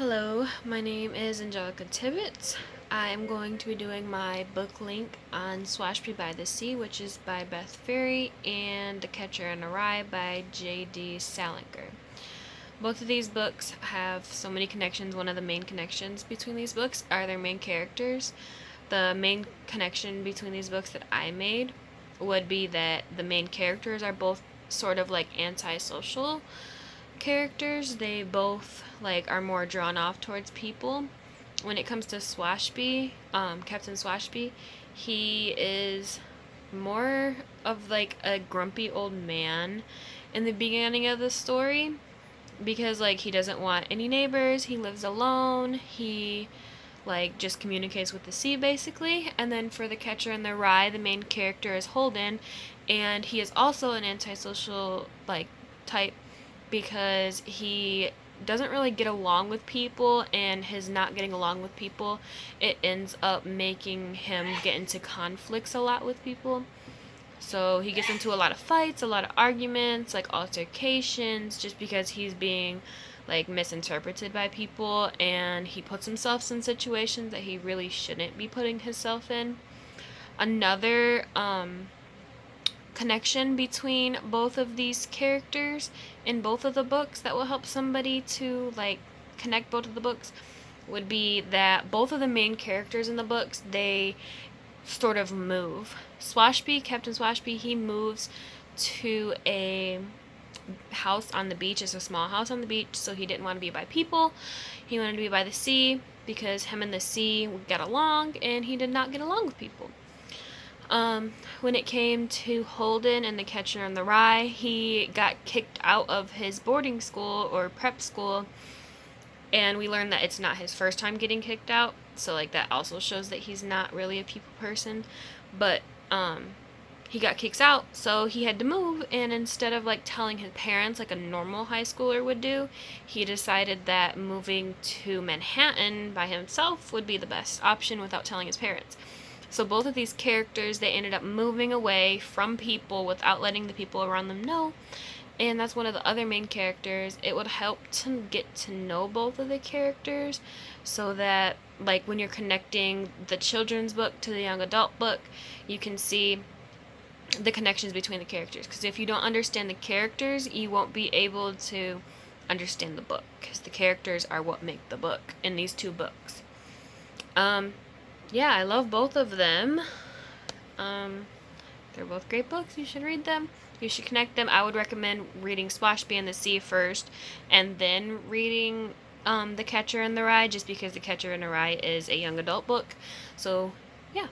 Hello, my name is Angelica Tibbetts. I am going to be doing my book link on Swashby by the Sea, which is by Beth Ferry, and The Catcher in the Rye by J.D. Salinger. Both of these books have so many connections. One of the main connections between these books are their main characters. The main connection between these books that I made would be that the main characters are both sort of like antisocial characters. They both are more drawn off towards people. When it comes to Swashby, Captain Swashby, he is more of a grumpy old man in the beginning of the story because he doesn't want any neighbors. He lives alone. He just communicates with the sea basically. And then for the Catcher in the Rye, the main character is Holden, and he is also an antisocial type because he doesn't really get along with people, and his not getting along with people, it ends up making him get into conflicts a lot with people. So he gets into a lot of fights, a lot of arguments, altercations, just because he's being misinterpreted by people, and he puts himself in situations that he really shouldn't be putting himself in. Another connection between both of these characters in both of the books that will help somebody to connect both of the books would be that both of the main characters in the books, they sort of move. Swashby, Captain Swashby, he moves to a house on the beach. It's a small house on the beach, so he didn't want to be by people. He wanted to be by the sea because him and the sea would get along, and he did not get along with people. When it came to Holden and the Catcher in the Rye, he got kicked out of his boarding school or prep school, and we learned that it's not his first time getting kicked out, so that also shows that he's not really a people person. But he got kicked out, so he had to move, and instead of telling his parents like a normal high schooler would do, he decided that moving to Manhattan by himself would be the best option without telling his parents. So both of these characters, they ended up moving away from people without letting the people around them know. And that's one of the other main characters. It would help to get to know both of the characters so that when you're connecting the children's book to the young adult book, you can see the connections between the characters. Because if you don't understand the characters, you won't be able to understand the book, because the characters are what make the book in these two books. Yeah, I love both of them. They're both great books. You should read them. You should connect them. I would recommend reading Swashby and the Sea first, and then reading The Catcher in the Rye, just because The Catcher in the Rye is a young adult book. So, yeah.